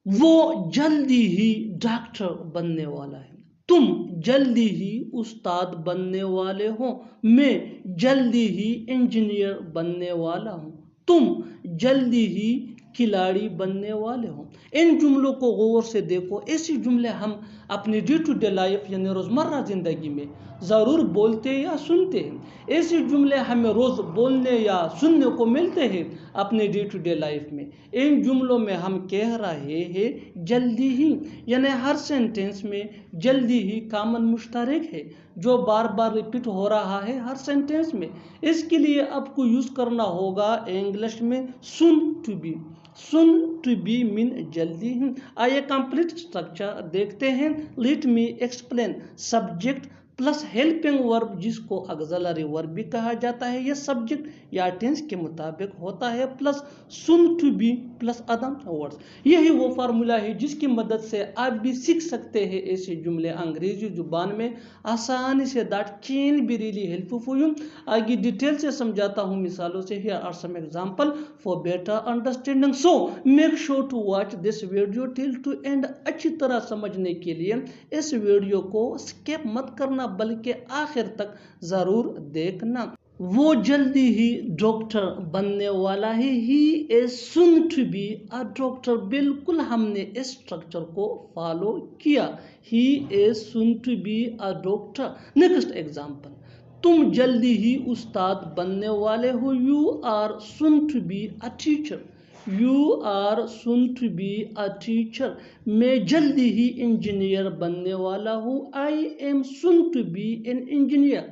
وہ جلدی ہی ڈاکٹر بننے والا ہے، تم جلدی ہی استاد بننے والے ہو، میں جلدی ہی انجینئر بننے والا ہوں، تم جلدی ہی کھلاڑی بننے والے ہوں۔ ان جملوں کو غور سے دیکھو، ایسی جملے ہم اپنی ڈے ٹو ڈے لائف یعنی روزمرہ زندگی میں ضرور بولتے یا سنتے ہیں۔ ایسی جملے ہمیں روز بولنے یا سننے کو ملتے ہیں اپنے ڈے ٹو ڈے لائف میں۔ ان جملوں میں ہم کہہ رہے ہیں جلدی ہی، یعنی ہر سینٹنس میں جلدی ہی کامن مشترک ہے جو بار بار ریپیٹ ہو رہا ہے ہر سینٹنس میں۔ اس کے لیے آپ کو یوز کرنا ہوگا انگلش میں soon to be. Soon to be مین جلدی ہی۔ آئیے کمپلیٹ اسٹرکچر دیکھتے ہیں۔ Let me explain. Subject plus helping verb جس کو آگزیلری ورب بھی کہا جاتا ہے، یہ سبجیکٹ یا ٹینس کے مطابق ہوتا ہے، plus soon to be plus other words. یہی وہ فارمولا ہے جس کی مدد سے آپ بھی سیکھ سکتے ہیں ایسے جملے انگریزی زبان میں آسانی سے۔ That can be really helpful you. آگے ڈیٹیل سے سمجھاتا ہوں مثالوں سے۔ Here are some example for better understanding, so make sure to watch this video till to end. اچھی طرح سمجھنے کے لیے اس ویڈیو کو اسکپ مت کرنا بلکہ آخر تک ضرور دیکھنا۔ وہ جلدی ہی ڈاکٹر بننے والا ہے، he is soon to be a doctor. بالکل ہم نے اس اسٹرکچر کو فالو کیا، ہی از سون ٹو بی اے ڈاکٹر۔ نیکسٹ ایگزامپل، تم جلدی ہی استاد بننے والے ہو، you are soon to be a teacher. You are soon to be a teacher. میں جلدی ہی انجینئر بننے والا ہوں، I am soon to be an engineer.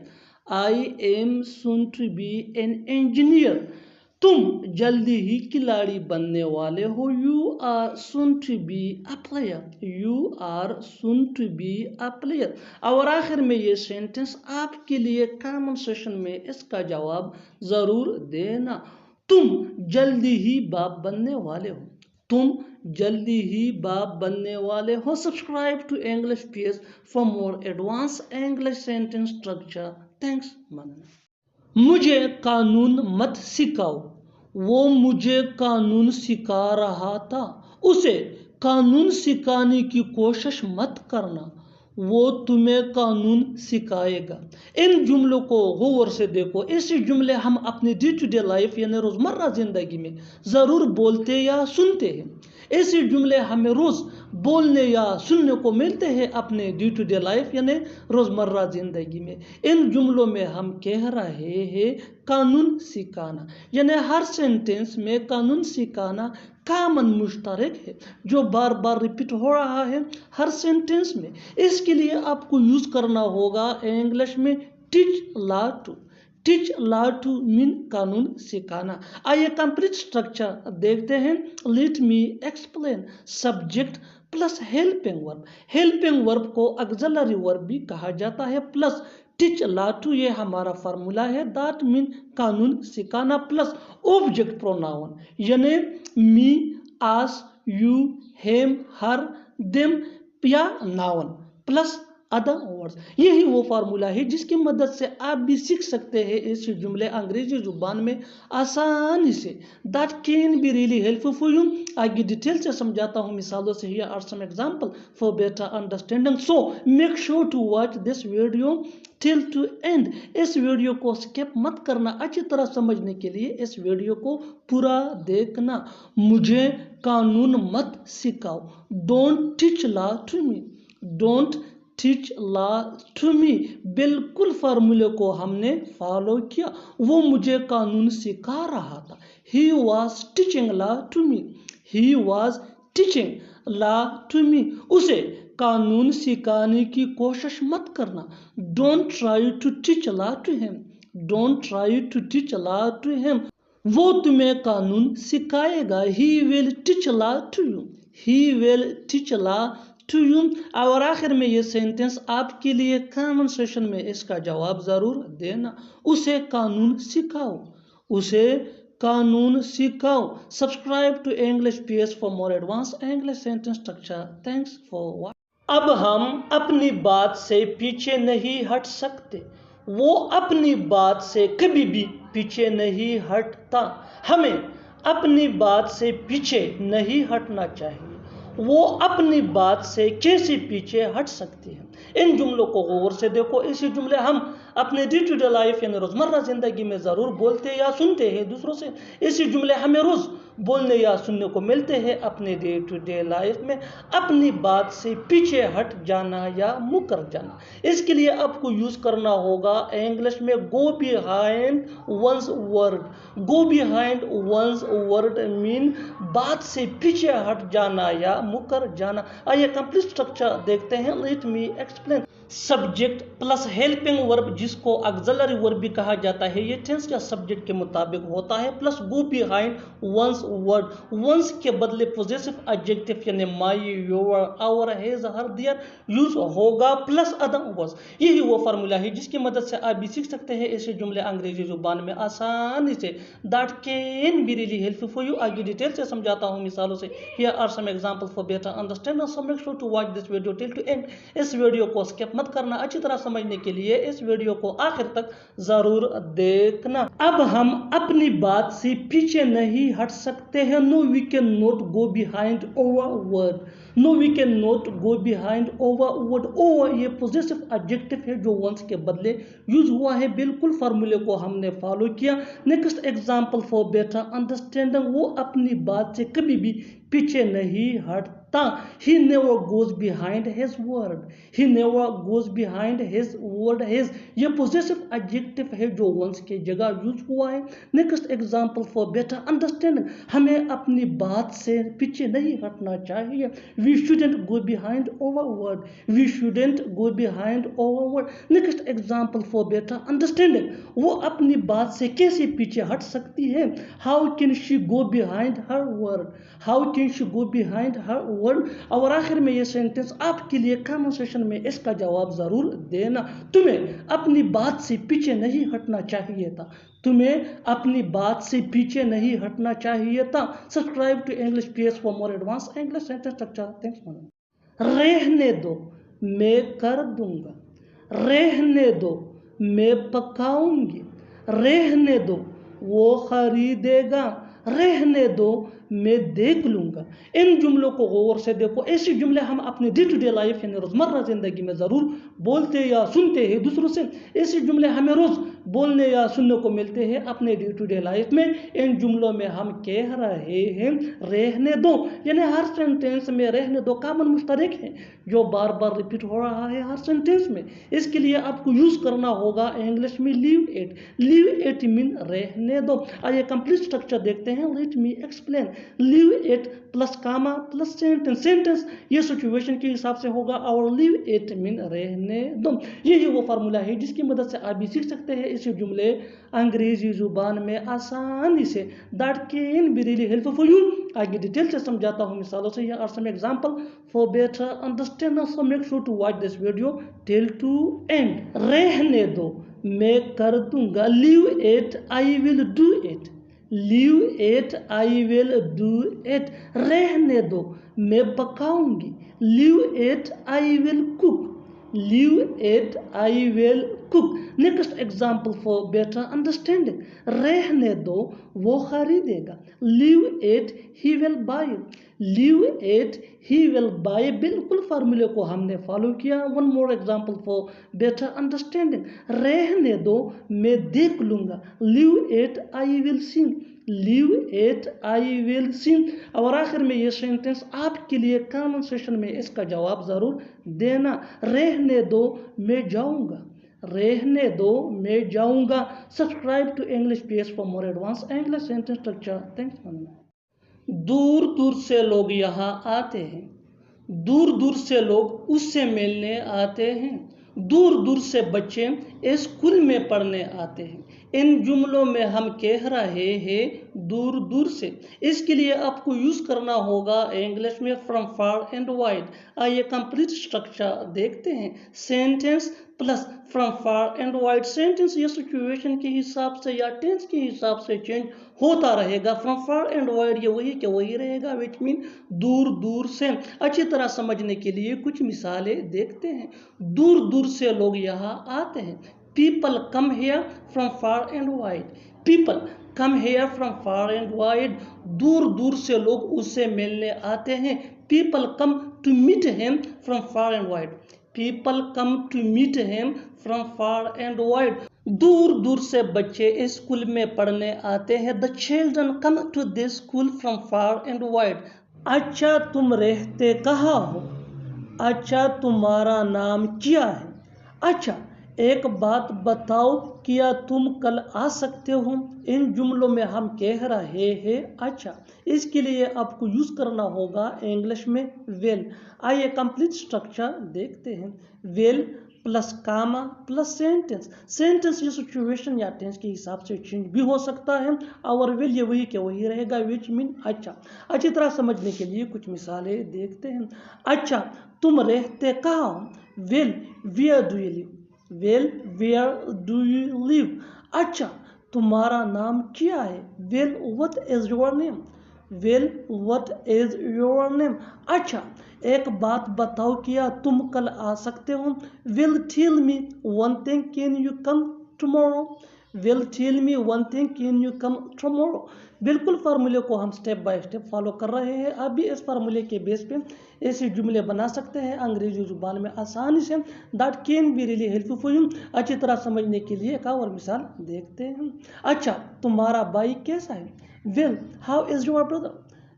I am soon to be an engineer. تم جلدی ہی کھلاڑی بننے والے ہو، you are soon to be a player. You are soon to be a player. اور آخر میں یہ سینٹنس آپ کے لیے کامن سیشن میں اس کا جواب ضرور دینا۔ تم جلدی ہی باپ بننے والے ہو۔ تم جلدی ہی باپ بننے والے ہو۔ Subscribe to English peace for more advance English sentence structure. Thanks Munna. مجھے قانون مت سکھاؤ، وہ مجھے قانون سکھا رہا تھا، اسے قانون سکھانے کی کوشش مت کرنا، وہ تمہیں قانون سکھائے گا۔ ان جملوں کو غور سے دیکھو، ایسے جملے ہم اپنی ڈے ٹو ڈے لائف یعنی روزمرہ زندگی میں ضرور بولتے یا سنتے ہیں۔ ایسے جملے ہمیں روز بولنے یا سننے کو ملتے ہیں اپنے ڈے ٹو ڈے لائف یعنی روزمرہ زندگی میں۔ ان جملوں میں ہم کہہ رہے ہیں قانون سکھانا، یعنی ہر سینٹنس میں قانون سکھانا کامن مشترک ہے جو بار بار ریپیٹ ہو رہا ہے ہر سینٹنس میں۔ اس کے لیے آپ کو یوز کرنا ہوگا انگلش میں teach law to. Teach law to مین قانون سکھانا۔ آئیے کمپلیٹ اسٹرکچر دیکھتے ہیں۔ Let me explain. Subject plus helping verb. Helping verb کو آگزیلری ورب بھی کہا جاتا ہے، پلس ٹیچ لا ٹو یہ ہمارا فارمولا ہے، دیٹ مین قانون سکھانا، پلس آبجیکٹ پروناؤن یعنی می، آس، یو، ہیم، ہر، دیم یا ناؤن، پلس ادر ورڈز۔ یہی وہ فارمولا ہے جس کی مدد سے آپ بھی سیکھ سکتے ہیں ایسے جملے انگریزی زبان میں آسانی سے۔ That can be really helpful you. آگے ڈیٹیل سے سمجھاتا ہوں مثالوں سے۔ Here are some example for better understanding, so make sure to watch this video till to end. اس ویڈیو کو اسکپ مت کرنا، اچھی طرح سمجھنے کے لیے اس ویڈیو کو پورا دیکھنا۔ مجھے قانون مت سکھاؤ، don't teach law to me. Don't teach law to me. بالکل فارمولے کو ہم نے فالو کیا، وہ مجھے قانون سکھا رہا تھا، he was teaching law to me. He was teaching law to me. اسے قانون سکھانے کی کوشش مت کرنا، don't try to teach law to him. Don't try to teach law to him. وہ تمہیں قانون سکھائے گا، he will teach law to you. He will teach law to you. اور آخر میں یہ سینٹنس آپ کے لیے کامن سیشن میں اس کا جواب ضرور دینا۔ اسے قانون سکھاؤ، اسے قانون سکھاؤ۔ Subscribe to English peace for more advance English sentence structure. Thanks for watching. اب ہم اپنی بات سے پیچھے نہیں ہٹ سکتے، وہ اپنی بات سے کبھی بھی پیچھے نہیں ہٹتا۔ ہمیں اپنی بات سے پیچھے نہیں ہٹنا چاہیے، وہ اپنی بات سے کیسے پیچھے ہٹ سکتی ہے. ان جملوں کو غور سے دیکھو. ایسے جملے ہم اپنے ڈے ٹو ڈے لائف یعنی روزمرہ زندگی میں ضرور بولتے یا سنتے ہیں دوسروں سے. ایسے جملے ہمیں روز بولنے یا سننے کو ملتے ہیں اپنے ڈے ٹو ڈے لائف میں. اپنی بات سے پیچھے ہٹ جانا یا مکر جانا. اس کے لیے آپ کو یوز کرنا ہوگا انگلش میں go behind one's word. go behind one's word مین بات سے پیچھے ہٹ جانا یا مکر جانا. آئیے کمپلیٹ اسٹرکچر دیکھتے ہیں. Let me explain. Subject plus helping verb جس کو آگزیلری ورب بھی کہا جاتا ہے, یہ ٹینس یا سبجیکٹ کے مطابق ہوتا ہے. Plus go behind one's word, one's کے بدلے پوزیسو ایڈجیکٹو یعنی my, your, our, his, her, their use ہوگا پلس ادر ورڈز. یہی وہ فارمولا ہے جس کی مدد سے آپ بھی سیکھ سکتے ہیں ایسے جملے انگریزی زبان میں آسانی سے. That can be really helpful for you. آگے ڈیٹیل سے سمجھاتا ہوں مثالوں سے. Here are some example for better understand. So make sure to watch this video till to end. اس ویڈیو کو اسکپ مت کرنا. اچھی طرح سمجھنے کے لیے اس ویڈیو کو آخر تک ضرور دیکھنا. اب ہم اپنی بات سے پیچھے نہیں ہٹ سکتے ہیں. No we can not go behind over word. No we can not go behind over word. Over یہ پوزیسو ایڈجیکٹو ہے جو ونس کے بدلے یوز ہوا ہے. بالکل فارمولے کو ہم نے فالو کیا. Next example for better understanding. وہ اپنی بات سے کبھی بھی پیچھے نہیں ہٹتا. He never goes behind his word. He never goes behind his word. His یہ possessive adjective ہے جو once کے جگہ یوز ہوا ہے. Next example for better understanding. ہمیں اپنی بات سے پیچھے نہیں ہٹنا چاہیے. We shouldn't go behind our word. We shouldn't go behind our word. Next example for better understanding. وہ اپنی بات سے کیسے پیچھے ہٹ سکتی ہے. How can she go behind her word? How can she go behind her word? اور آخر میں یہ سینٹنس آپ کے لیے کامنٹ سیکشن میں اس کا جواب ضرور دینا. تمہیں اپنی بات سے پیچھے نہیں ہٹنا چاہیے تھا. تمہیں اپنی بات سے پیچھے نہیں ہٹنا چاہیے تھا. Subscribe to English PS for more advance English sentence structure. Thanks. رہنے دو میں کر دوں گا. رہنے دو میں پکاؤں گی. رہنے دو وہ خریدے گا. رہنے دو میں دیکھ لوں گا. ان جملوں کو غور سے دیکھو. ایسے جملے ہم اپنے ڈے ٹو ڈے لائف یعنی روزمرہ زندگی میں ضرور بولتے یا سنتے ہیں دوسروں سے. ایسے جملے ہمیں روز بولنے یا سننے کو ملتے ہیں اپنے ڈے ٹو ڈے لائف میں. ان جملوں میں ہم کہہ رہے ہیں رہنے دو یعنی ہر سینٹینس میں رہنے دو کامن مشترک ہے جو بار بار ریپیٹ ہو رہا ہے ہر سینٹینس میں. اس کے لیے آپ کو یوز کرنا ہوگا انگلش میں leave it. Leave it mean رہنے دو. آئیے کمپلیٹ اسٹرکچر دیکھتے ہیں. Let me explain. Leave it plus comma plus sentence. Sentence یہ سچویشن کے حساب سے ہوگا اور لیو اٹ مین رہنے دو. یہی وہ فارمولا ہے جس کی مدد سے آپ بھی سیکھ سکتے ہیں ایسے جملے انگریزی زبان میں آسانی سے. That can be really help for you. آگے ڈیٹیل سے سمجھاتا ہوں مثالوں سے. یہ are some example for better understanding. So make sure to watch this video till to end. رہنے دو میں کر دوں گا. Leave it I will do it. Leave it I will do it. رہنے دو میں پکاؤں گی. Leave it I will cook. Leave it I will cook. Next example for better understanding. رہنے دو وہ خریدے گا. Leave it he will buy. Leave it he will buy. بالکل فارمولے کو ہم نے فالو کیا. One more example for better understanding. رہنے دو میں دیکھ لوں گا. Leave it I will C. Leave it I ول سی. اور آخر میں یہ سینٹینس آپ کے لیے کامنٹ سیکشن میں اس کا جواب ضرور دینا. رہنے دو میں جاؤں گا. رہنے دو میں جاؤں گا. Subscribe to English PS for more advance English sentence structure. Thanks. دور دور سے لوگ یہاں آتے ہیں. دور دور سے لوگ اس سے ملنے آتے ہیں. دور دور سے بچے اسکول میں پڑھنے آتے ہیں. ان جملوں میں ہم کہہ رہے ہیں دور دور سے. اس کے لیے آپ کو یوز کرنا ہوگا انگلش میں فرام فار اینڈ وائڈ. آئیے کمپلیٹ اسٹرکچر دیکھتے ہیں. Sentence plus from far and wide. Sentence یہ سچویشن کے حساب سے یا ٹینس کے حساب سے چینج ہوتا رہے گا. فرام فار اینڈ وائڈ یہ وہی کہ وہی رہے گا وچ مین دور دور سے. اچھی طرح سمجھنے کے لیے کچھ مثالیں دیکھتے ہیں. دور دور سے لوگ یہاں آتے ہیں. People come here from far and wide. People come here from far and wide. دور دور سے لوگ اس سے ملنے آتے ہیں. people come to meet him from far and wide. People come to meet him from far and wide. دور دور سے بچے اس اسکول میں پڑھنے آتے ہیں. The children come to this school from far and wide. اچھا تم رہتے کہاں ہو؟ اچھا تمہارا نام کیا ہے؟ اچھا ایک بات بتاؤ، کیا تم کل آ سکتے ہو؟ ان جملوں میں ہم کہہ رہے ہیں اچھا. اس کے لیے آپ کو یوز کرنا ہوگا انگلش میں ویل. آئیے کمپلیٹ اسٹرکچر دیکھتے ہیں. Well plus comma plus sentence. Sentence یہ سچویشن یا ٹینس کے حساب سے چینج بھی ہو سکتا ہے، اور ویل یہ وہی کہ وہی رہے گا، وچ مین اچھا. اچھی طرح سمجھنے کے لیے کچھ مثالیں دیکھتے ہیں. اچھا تم رہتے کہاں ہو؟ Well where do you live? Well where do you live. اچھا تمہارا نام کیا ہے؟ Well what is your name? Well what is your name. اچھا ایک بات بتاؤ، کیا تم کل آ سکتے ہو؟ Well tell me one thing can you come tomorrow? Well tell me one thing can you come tomorrow. بالکل فارمولے کو ہم سٹیپ بائی سٹیپ فالو کر رہے ہیں. آپ بھی اس فارمولے کے بیس پہ ایسے جملے بنا سکتے ہیں انگریزی زبان میں آسانی سے. That can be really helpful you. اچھی طرح سمجھنے کے لیے ایک اور مثال دیکھتے ہیں. اچھا تمہارا بھائی کیسا ہے؟ Well how is your brother?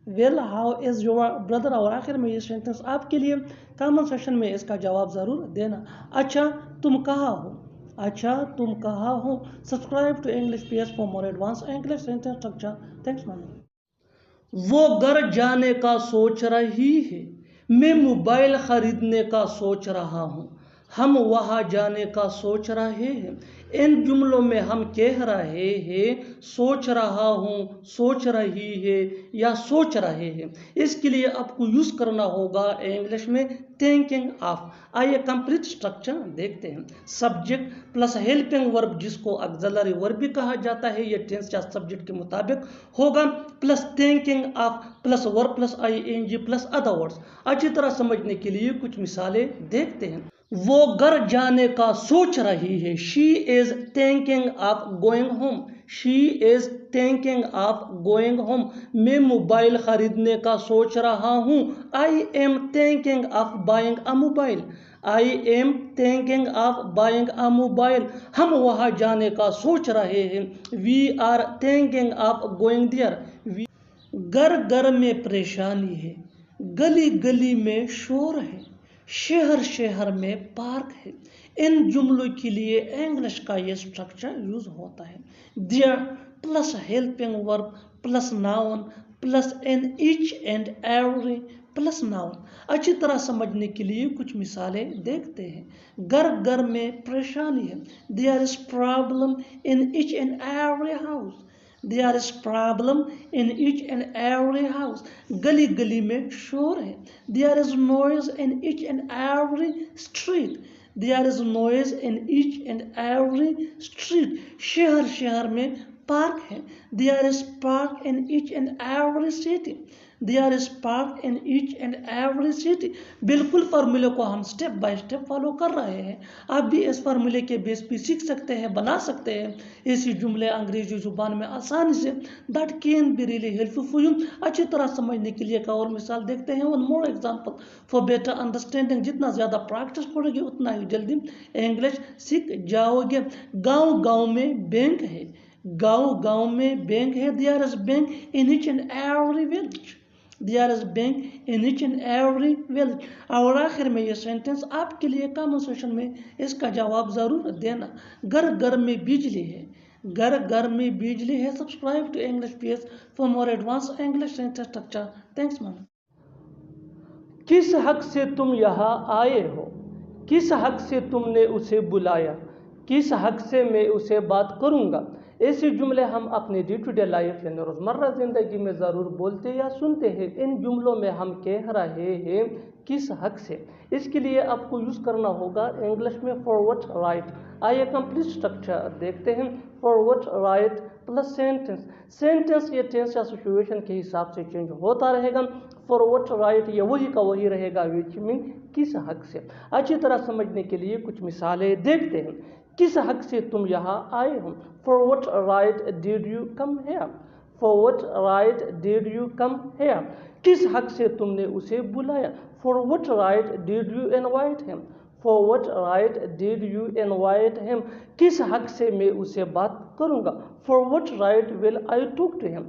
Well how is your brother. اور آخر میں یہ سینٹینس آپ کے لیے کامن سیشن میں اس کا جواب ضرور دینا. اچھا تم کہاں ہو؟ اچھا تم کہاں ہو؟ Subscribe to English PS for more advance English sentence structure. Thanks ma'am. وہ گھر جانے کا سوچ رہی ہے، میں موبائل خریدنے کا سوچ رہا ہوں. ہم وہاں جانے کا سوچ رہے ہیں. ان جملوں میں ہم کہہ رہے ہیں سوچ رہا ہوں، سوچ رہی ہے یا سوچ رہے ہیں. اس کے لیے آپ کو یوز کرنا ہوگا انگلش میں تھنکنگ آف. آئیے کمپلیٹ اسٹرکچر دیکھتے ہیں. سبجیکٹ پلس ہیلپنگ ورب جس کو آگزیلری ورب بھی کہا جاتا ہے، یہ ٹینس یا سبجیکٹ کے مطابق ہوگا، plus thinking of plus verb plus ING plus other words. اچھی طرح سمجھنے کے لیے کچھ مثالیں دیکھتے ہیں. وہ گھر جانے کا سوچ رہی ہے. She is thinking of going home. She is thinking of going home. میں موبائل خریدنے کا سوچ رہا ہوں. I am thinking of buying a mobile. I am thinking of buying a mobile. ہم وہاں جانے کا سوچ رہے ہیں. We are thinking of going there. گھر گھر میں پریشانی ہے، گلی گلی میں شور ہے، شہر شہر میں پارک ہے. ان جملوں کے لیے انگلش کا یہ اسٹرکچر یوز ہوتا ہے. There plus helping verb plus noun plus in each and every plus noun. اچھی طرح سمجھنے کے لیے کچھ مثالیں دیکھتے ہیں. گھر گھر میں پریشانی ہے. There is problem in each and every house. There is problem in each and every house. گلی گلی میں شور ہے. There is noise in each and every street. There is noise in each and every street. شہر شہر میں park ہے. There is park in each and every city. There is park in each and every city. بالکل فارمولے کو ہم step by step follow کر رہے ہیں. آپ بھی اس فارمولے کے بیس پہ سیکھ سکتے ہیں، بنا سکتے ہیں ایسی جملے انگریزی زبان میں آسانی سے. That can be really helpful you. اچھی طرح سمجھنے کے لیے ایک اور مثال دیکھتے ہیں. One more example for better understanding. جتنا زیادہ پریکٹس کرو گے اتنا ہی جلدی انگلش سیکھ جاؤ گے. گاؤں گاؤں میں بینک ہے. گاؤں گاؤں میں بینک ہے. There is bank in each and every village. There is bank in each and every village. اور آخر میں یہ سینٹینس آپ کے لیے کامن سیشن میں اس کا جواب ضرور دینا. گھر گھر میں بجلی ہے. گھر گھر میں بجلی ہے. Subscribe to English PS for more advance English sentence structure. Thanks ma'am. کس حق سے تم یہاں آئے ہو؟ کس حق سے تم نے اسے بلایا؟ کس حق سے میں اسے بات کروں گا؟ ایسے جملے ہم اپنے ڈے ٹو ڈے لائف یعنی روزمرہ زندگی میں ضرور بولتے یا سنتے ہیں. ان جملوں میں ہم کہہ رہے ہیں کس حق سے. اس کے لیے آپ کو یوز کرنا ہوگا انگلش میں فار وٹ رائٹ. آئیے کمپلیٹ اسٹرکچر دیکھتے ہیں. For what write plus sentence. Sentence یہ ٹینس یا سچویشن کے حساب سے چینج ہوتا رہے گا. فار وٹ رائٹ یہ وہی کا وہی رہے گا، وچ مین کس حق سے. اچھی طرح سمجھنے کے لیے کچھ مثالیں دیکھتے ہیں. کس حق سے تم یہاں آئے ہو؟ For what right did you come here? For what right did you come here? کس حق سے تم نے اسے بلایا؟ For what right did you invite him? For what right did you invite him? کس حق سے میں اسے بات کروں گا؟ For what right will I talk to him?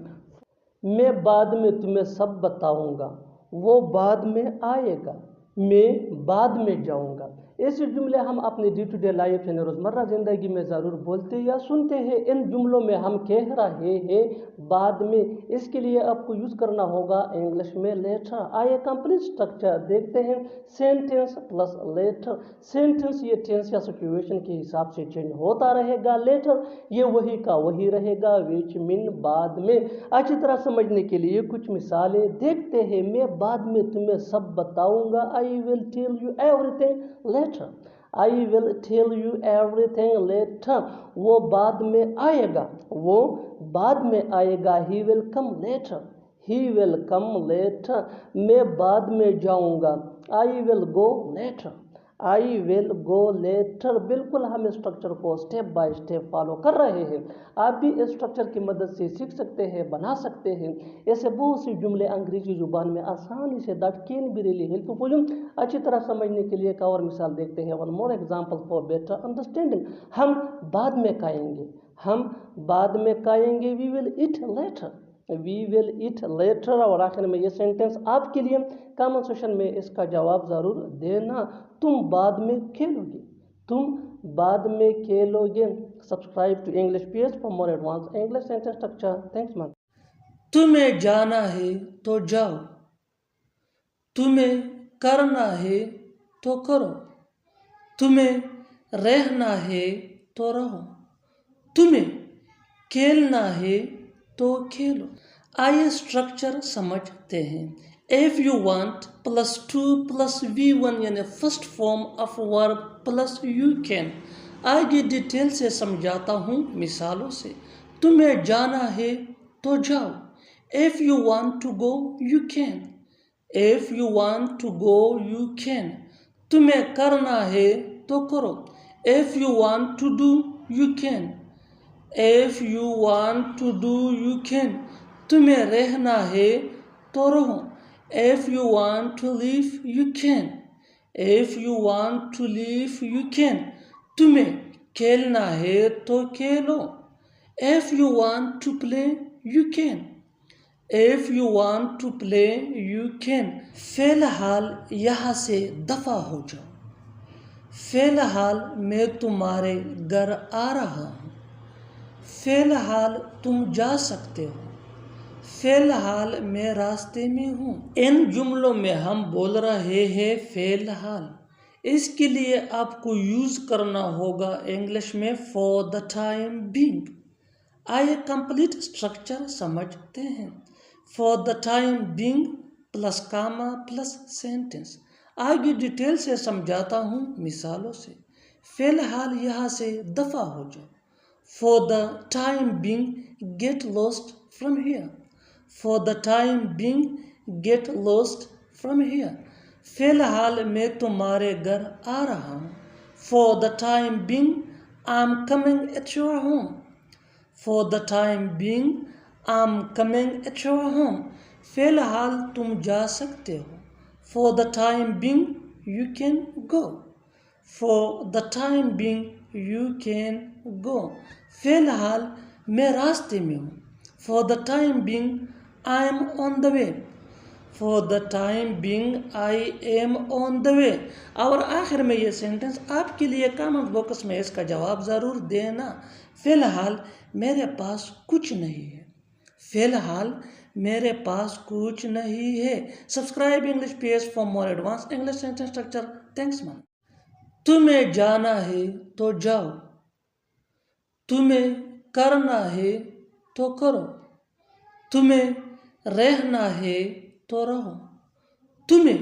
میں بعد میں تمہیں سب بتاؤں گا، وہ بعد میں آئے گا، میں بعد میں جاؤں گا۔ ایسے جملے ہم اپنے ڈے ٹو ڈے لائف یعنی روزمرہ زندگی میں ضرور بولتے یا سنتے ہیں۔ ان جملوں میں ہم کہہ رہے ہیں بعد میں، اس کے لیے آپ کو یوز کرنا ہوگا انگلش میں لیٹر۔ آئیے کمپلیٹ اسٹرکچر دیکھتے ہیں۔ Sentence plus later. سینٹینس یہ ٹینس یا سچویشن کے حساب سے چینج ہوتا رہے گا۔ لیٹر یہ وہی کا وہی رہے گا، وچ مین بعد میں۔ اچھی طرح سمجھنے کے لیے کچھ مثالیں دیکھتے ہیں۔ میں بعد میں تمہیں سب بتاؤں گا، I will tell you everything later. I will tell you everything later. وہ بعد میں آئے گا، وہ بعد میں آئے گا۔ He will come later. He will come later. میں بعد میں جاؤں گا، I will go later. I will go later. بالکل ہم اسٹرکچر کو سٹیپ بائی سٹیپ فالو کر رہے ہیں۔ آپ بھی اس اسٹرکچر کی مدد سے سیکھ سکتے ہیں، بنا سکتے ہیں۔ ایسے بہت سی جملے انگریزی زبان میں آسانی سے that can be really helpful for you۔ اچھی طرح سمجھنے کے لیے ایک اور مثال دیکھتے ہیں۔ One more example for better understanding. ہم بعد میں کھائیں گے، ہم بعد میں کھائیں گے۔ We will eat later. We will eat later. اور آخر میں یہ سینٹینس آپ کے لیے کامنٹ سیکشن میں اس کا جواب ضرور دینا۔ تم بعد میں کھیلو گے، تم بعد میں کھیلو گے۔ Subscribe to English page for more advance English sentence structure. Thanks man. تمہیں جانا ہے تو جاؤ، تمہیں کرنا ہے تو کرو، تمہیں رہنا ہے تو رہو، تمہیں کھیلنا ہے تو کھیلو۔ آئیے اسٹرکچر سمجھتے ہیں۔ If you want plus 2 plus V1 یعنی first form of verb plus you can۔ آگے ڈیٹیل سے سمجھاتا ہوں مثالوں سے۔ تمہیں جانا ہے تو جاؤ۔ If you want to go you can۔ If you want to go you can۔ تمہیں کرنا ہے تو کرو۔ If you want to do you can۔ If you want to do you can۔ تمہیں رہنا ہے تو رہو۔ If you want to leave you can۔ If you want to leave you can۔ تمہیں کھیلنا ہے تو کھیلو۔ If you want to play you can۔ If you want to play you can۔ فی الحال یہاں سے دفع ہو جاؤ۔ فی الحال میں تمہارے گھر آ رہا ہوں۔ فی الحال تم جا سکتے ہو۔ فی الحال میں راستے میں ہوں۔ ان جملوں میں ہم بول رہے ہیں فی الحال۔ اس کے لیے آپ کو یوز کرنا ہوگا انگلش میں for the time being۔ آئیے کمپلیٹ اسٹرکچر سمجھتے ہیں۔ for the time being plus comma plus sentence. آگے ڈیٹیل سے سمجھاتا ہوں مثالوں سے۔ فی الحال یہاں سے دفع ہو جاؤ۔ for the time being get lost from here۔ For the time being get lost from here۔ فی الحال میں تمہارے گھر آ رہا ہوں۔ For the time being I'm coming at your home۔ For the time being I'm coming at your home۔ فی الحال تم جا سکتے ہو۔ For the time being you can go۔ For the time being you can go۔ فی الحال میں راستے میں ہوں۔ For the time being I am on the way۔ For the time being I am on the way۔ اور آخر میں یہ سینٹنس آپ کے لیے کامنٹ باکس میں اس کا جواب ضرور دینا۔ فی الحال میرے پاس کچھ نہیں ہے۔ فی الحال میرے پاس کچھ نہیں ہے۔ Subscribe English page for more advance English sentence structure. Thanks man. تمہیں جانا ہے تو جاؤ، تمہیں کرنا ہے تو کرو، تمہیں رہنا ہے تو رہو، تمہیں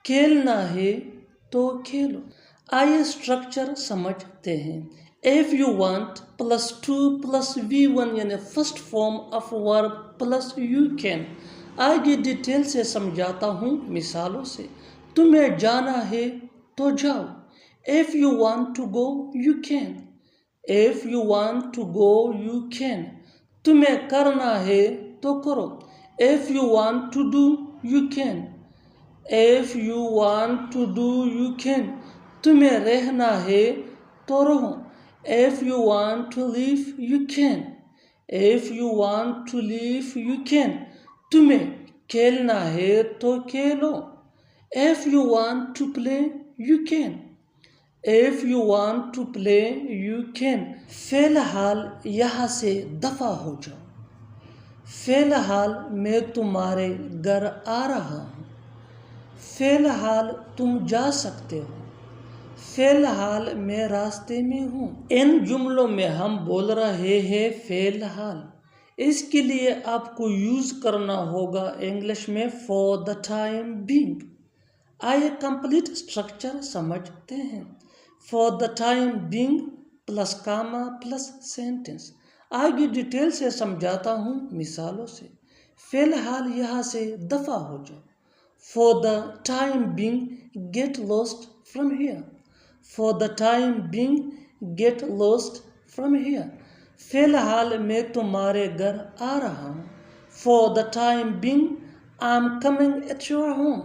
کھیلنا ہے تو کھیلو۔ آئیے اسٹرکچر سمجھتے ہیں۔ If you want plus 2 plus V1 یعنی first form of verb plus you can۔ آگے ڈیٹیل سے سمجھاتا ہوں مثالوں سے۔ تمہیں جانا ہے تو جاؤ۔ If you want to go you can۔ If you want to go you can۔ تمہیں کرنا ہے تو کرو. If you want to do, you can. If you want to do, you can. تمہیں رہنا ہے تو رہو. If you want to live, you can. If you want to live, you can. تمہیں کھیلنا ہے تو کھیلو. If you want to play, you can. If you want to play, you can. فی الحال یہاں سے دفع ہو جاؤ. فی الحال میں تمہارے گھر آ رہا ہوں. فی الحال تم جا سکتے ہو. فی الحال میں راستے میں ہوں. ان جملوں میں ہم بول رہے ہیں فی الحال. اس کے لیے آپ کو یوز کرنا ہوگا انگلش میں فار دا ٹائم بینگ. آئیے کمپلیٹ اسٹرکچر سمجھتے ہیں. For the time being plus comma plus sentence. آگے ڈیٹیل سے سمجھاتا ہوں مثالوں سے. فی الحال یہاں سے دفع ہو جاؤ. For the time being get lost from here. For the time being get lost from here. فی الحال میں تمہارے گھر آ رہا ہوں. For the time being I am coming at your home.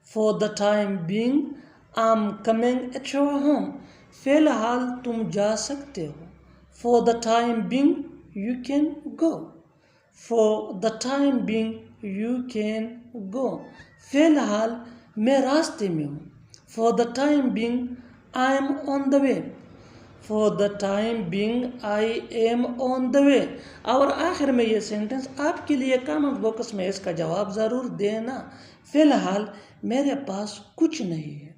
For the time being I am coming at your home. فی الحال تم جا سکتے ہو. For the time being you can go. For the time being you can go. فی الحال میں راستے میں ہوں. For the time being I am on the way. For the time being I am on the way. اور آخر میں یہ سینٹنس آپ کے لیے کامنٹ باکس میں اس کا جواب ضرور دینا. فی الحال میرے پاس کچھ نہیں ہے.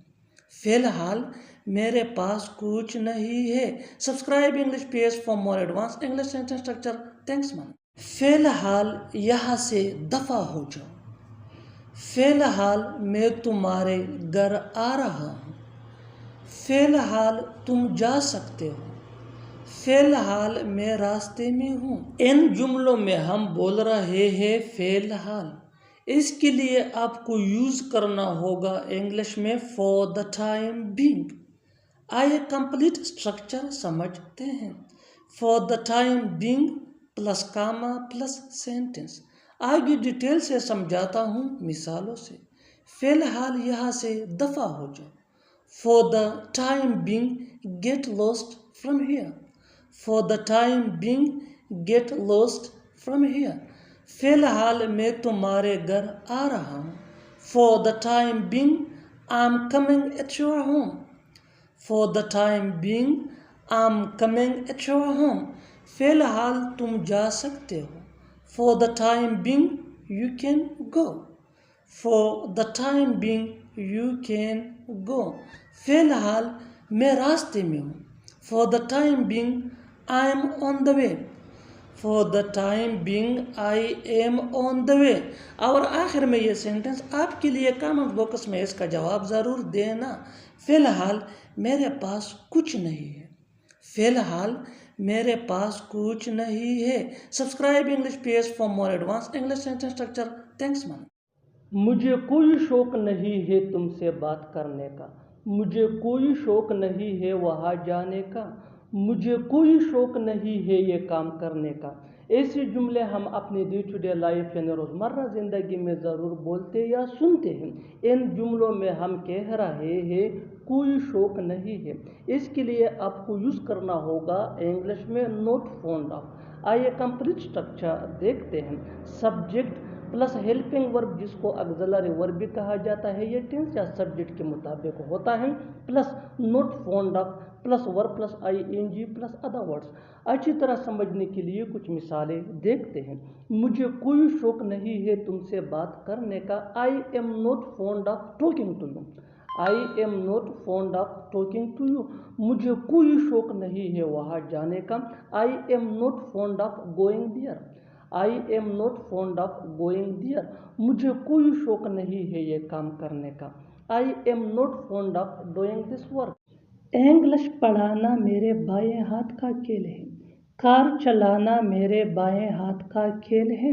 فی الحال میرے پاس کچھ نہیں ہے. Subscribe English page for more advance English sentence structure. Thanks من. فی الحال یہاں سے دفع ہو جاؤ. فی الحال میں تمہارے گھر آ رہا ہوں. فی الحال تم جا سکتے ہو. فی الحال میں راستے میں ہوں. ان جملوں میں ہم بول رہے ہیں فی الحال. اس کے لیے آپ کو یوز کرنا ہوگا انگلش میں فار دا ٹائم بینگ. آئیے کمپلیٹ اسٹرکچر سمجھتے ہیں. For the time being plus comma plus sentence. آگے ڈیٹیل سے سمجھاتا ہوں مثالوں سے. فی الحال یہاں سے دفع ہو جاؤ. For the time being get lost from here. For the time being get lost from here. فی الحال میں تمہارے گھر آ رہا ہوں. For the time being I am coming at your home. For the time being I am coming at your home. فی الحال تم جا سکتے ہو. For the time being you can go. For the time being you can go. فی الحال میں راستے میں ہوں. For the time being I am on the way. For the time being I am on the way. اور آخر میں یہ سینٹنس آپ کے لیے کامنٹ باکس میں اس کا جواب ضرور دینا. فی الحال میرے پاس کچھ نہیں ہے. فی الحال میرے پاس کچھ نہیں ہے. Subscribe English page for more advance English sentence structure. Thanks من. مجھے کوئی شوق نہیں ہے تم سے بات کرنے کا. مجھے کوئی شوق نہیں ہے وہاں جانے کا. مجھے کوئی شوق نہیں ہے یہ کام کرنے کا. ایسے جملے ہم اپنی ڈے ٹو ڈے لائف یعنی روزمرہ زندگی میں ضرور بولتے یا سنتے ہیں. ان جملوں میں ہم کہہ رہے ہیں کوئی شوق نہیں ہے. اس کے لیے آپ کو یوز کرنا ہوگا انگلش میں ناٹ فونڈ آف. آئیے کمپلیٹ اسٹرکچر دیکھتے ہیں. سبجیکٹ پلس ہیلپنگ ورب جس کو آگزیلری ورب بھی کہا جاتا ہے. یہ ٹینس یا سبجیکٹ کے مطابق ہوتا ہے. Plus not fond of plus verb plus I N G plus other words. اچھی طرح سمجھنے کے لیے کچھ مثالیں دیکھتے ہیں. مجھے کوئی شوق نہیں ہے تم سے بات کرنے کا. I am not fond of talking to you. I am not fond of talking to you. مجھے کوئی شوق نہیں ہے وہاں جانے کا. I am not fond of going there. I am not fond of going there. مجھے کوئی شوق نہیں ہے یہ کام کرنے کا. I am not fond of doing this work. English پڑھانا میرے بائیں ہاتھ کا کھیل ہے. کار چلانا میرے بائیں ہاتھ کا کھیل ہے.